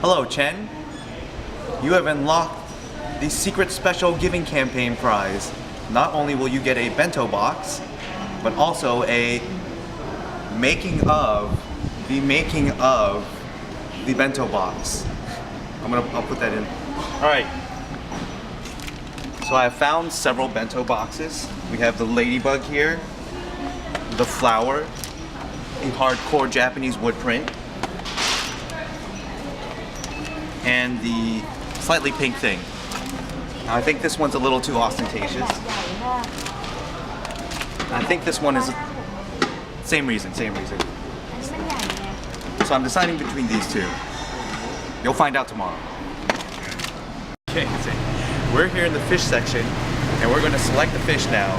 Hello, Chen. You have unlocked the secret special giving campaign prize. Not only will you get a bento box, but also a making of the bento box. I'll put that in. All right. So I have found several bento boxes. We have the ladybug here, the flower, a hardcore Japanese wood print, and the slightly pink thing. Now, I think this one's a little too ostentatious. I think this one is same reason. So I'm deciding between these two. You'll find out tomorrow. Okay, so we're here in the fish section, and we're going to select the fish now.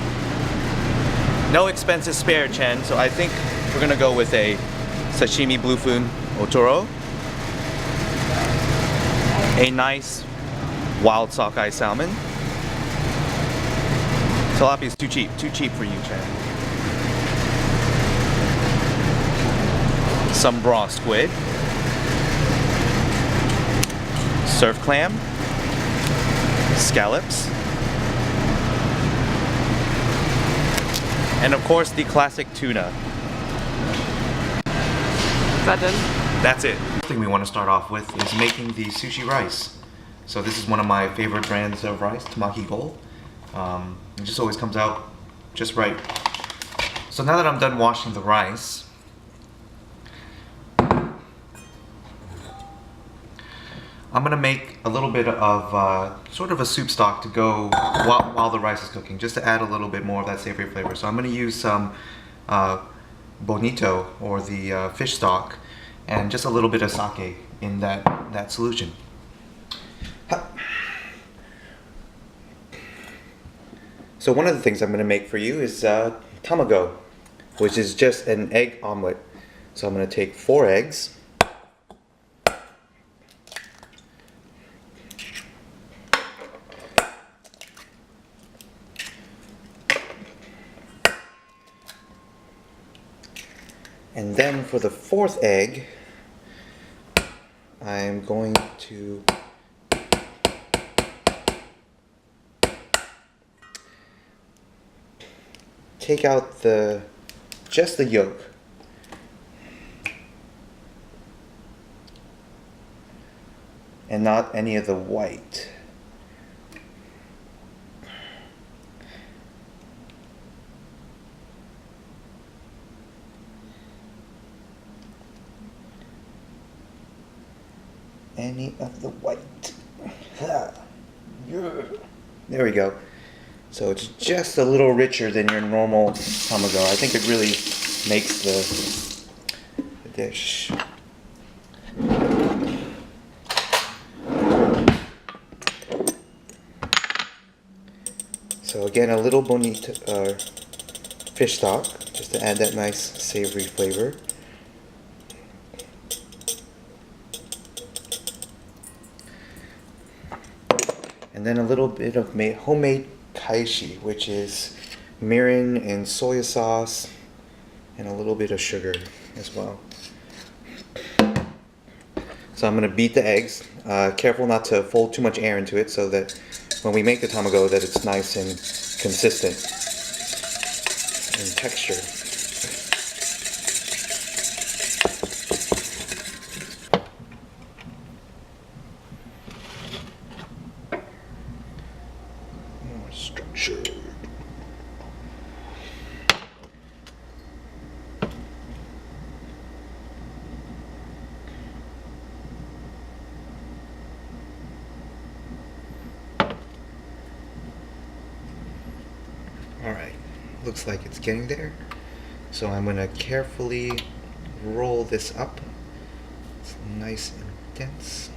No expenses spared, Chen, so I think we're going to go with a sashimi bluefin otoro, a nice wild sockeye salmon. Tilapia is too cheap for you, Chen. Some raw squid, surf clam, scallops, and of course the classic tuna. Is that done? That's it. The thing we want to start off with is making the sushi rice. So this is one of my favorite brands of rice, Tamaki Gold. It just always comes out just right. So now that I'm done washing the rice, I'm gonna make a little bit of sort of a soup stock to go while the rice is cooking, just to add a little bit more of that savory flavor. So I'm gonna use some bonito, or the fish stock, and just a little bit of sake in that solution. So one of the things I'm gonna make for you is tamago, which is just an egg omelet. So I'm gonna take 4 eggs. And then for the 4th egg, I'm going to take out just the yolk. And not any of the white. Any of the white. There we go. So it's just a little richer than your normal tamago. I think it really makes the dish. So again, a little bonito fish stock, just to add that nice savory flavor. And then a little bit of homemade kaishi, which is mirin and soy sauce and a little bit of sugar as well. So I'm going to beat the eggs. Careful not to fold too much air into it, so that when we make the tamago, that it's nice and consistent in texture. More structured. Alright, looks like it's getting there. So I'm going to carefully roll this up. It's nice and dense.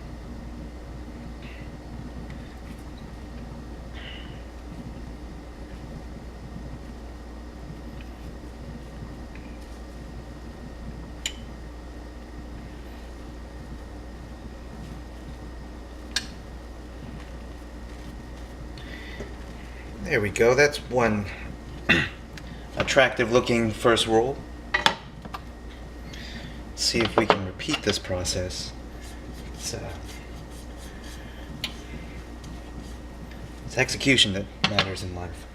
There we go, that's one attractive looking first roll. See if we can repeat this process It's execution that matters in life.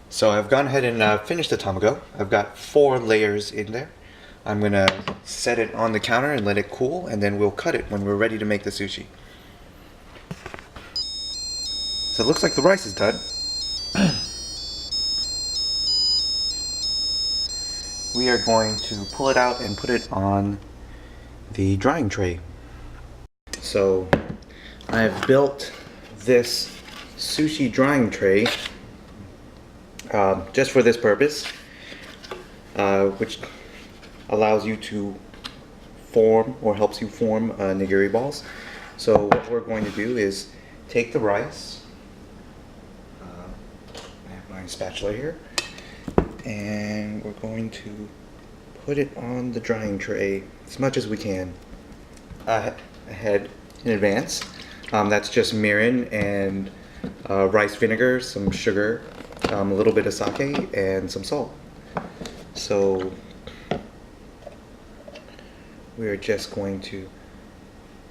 So I've gone ahead and finished the tamago. I've got 4 layers in there. I'm gonna set it on the counter and let it cool, and then we'll cut it when we're ready to make the sushi. So it looks like the rice is done. We are going to pull it out and put it on the drying tray. So I've built this sushi drying tray just for this purpose, which allows you to form or helps you form nigiri balls. So what we're going to do is take the rice, I have my spatula here, and we're going to put it on the drying tray as much as we can ahead in advance. That's just mirin and rice vinegar, some sugar, a little bit of sake, and some salt. So we're just going to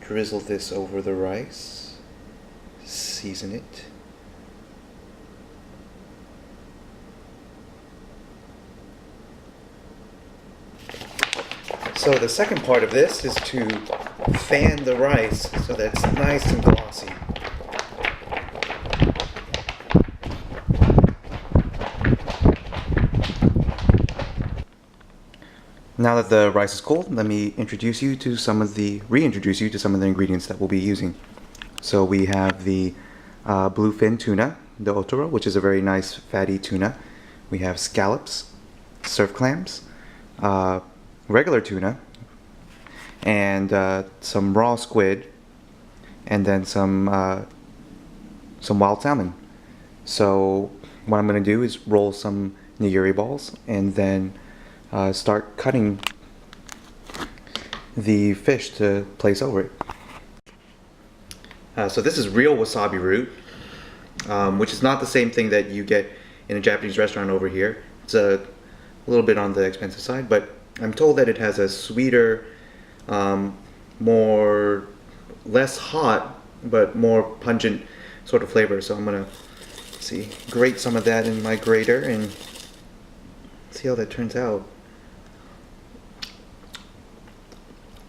drizzle this over the rice, season it. So the second part of this is to fan the rice so that it's nice and glossy. Now that the rice is cold, let me reintroduce you to some of the ingredients that we'll be using. So we have the bluefin tuna, the otoro, which is a very nice fatty tuna. We have scallops, surf clams, regular tuna, and some raw squid, and then some wild salmon. So what I'm going to do is roll some nigiri balls and then start cutting the fish to place over it. So this is real wasabi root, which is not the same thing that you get in a Japanese restaurant over here. It's a little bit on the expensive side, but I'm told that it has a sweeter, less hot, but more pungent sort of flavor. So I'm gonna grate some of that in my grater and see how that turns out.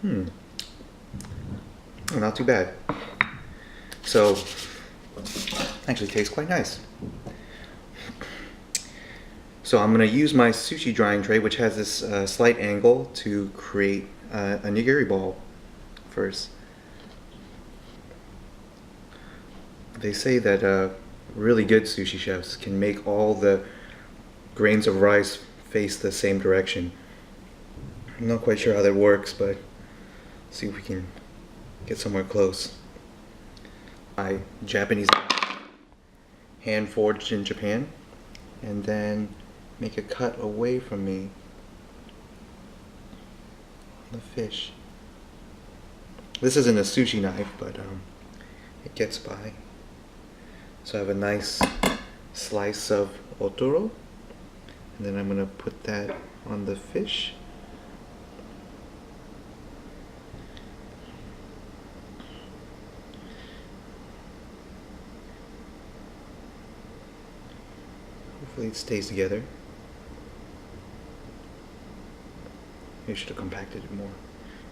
Oh, not too bad. So, actually tastes quite nice. So I'm going to use my sushi drying tray, which has this slight angle, to create a nigiri ball first. They say that really good sushi chefs can make all the grains of rice face the same direction. I'm not quite sure how that works, but see if we can get somewhere close. My Japanese hand forged in Japan, and then make a cut away from me on the fish. This isn't a sushi knife, but it gets by. So I have a nice slice of otoro, and then I'm going to put that on the fish. Hopefully it stays together. Maybe I should have compacted it more.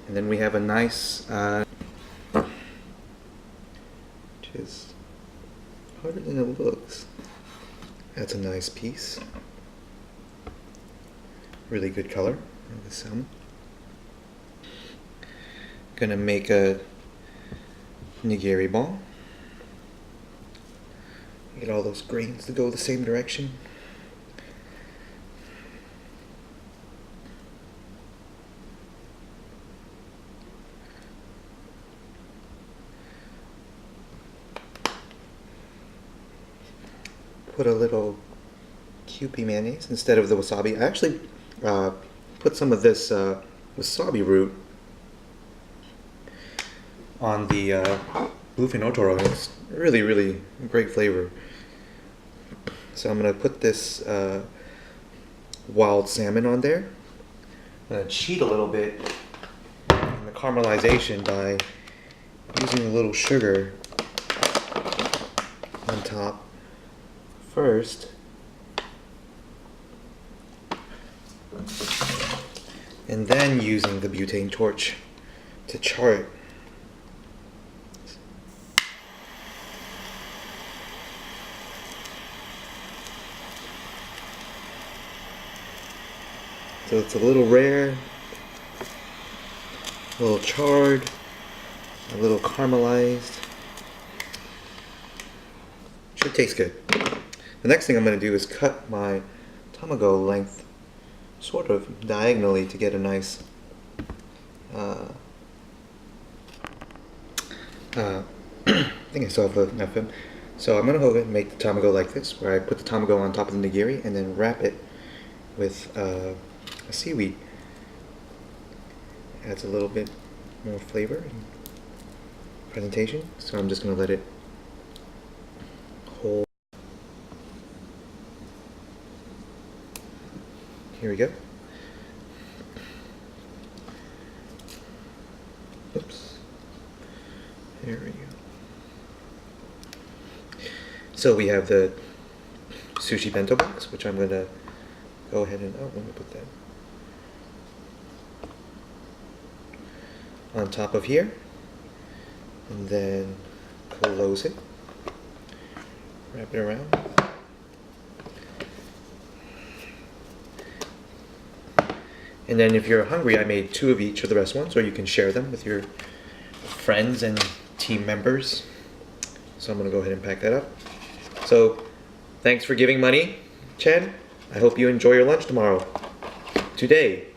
And then we have a nice, which is harder than it looks. That's a nice piece. Really good color of the salmon. Gonna make a nigiri ball. Get all those grains to go the same direction. Put a little Kewpie mayonnaise instead of the wasabi. I actually put some of this wasabi root on the bluefin otoro. It's really, really great flavor. So I'm going to put this wild salmon on there. gonna cheat a little bit in the caramelization by using a little sugar on top first. And then using the butane torch to char it. So it's a little rare, a little charred, a little caramelized. Should taste good. The next thing I'm going to do is cut my tamago length sort of diagonally to get a nice I think I still have enough of it. So I'm going to go ahead and make the tamago like this, where I put the tamago on top of the nigiri and then wrap it with a seaweed. Adds a little bit more flavor and presentation. So I'm just going to let it hold. Here we go. Oops. There we go. So we have the sushi bento box, which I'm going to go ahead and, let me put that on top of here, and then close it, wrap it around. And then if you're hungry, I made 2 of each of the best ones, or you can share them with your friends and team members. So I'm gonna go ahead and pack that up. So thanks for giving money, Chen. I hope you enjoy your lunch tomorrow. Today.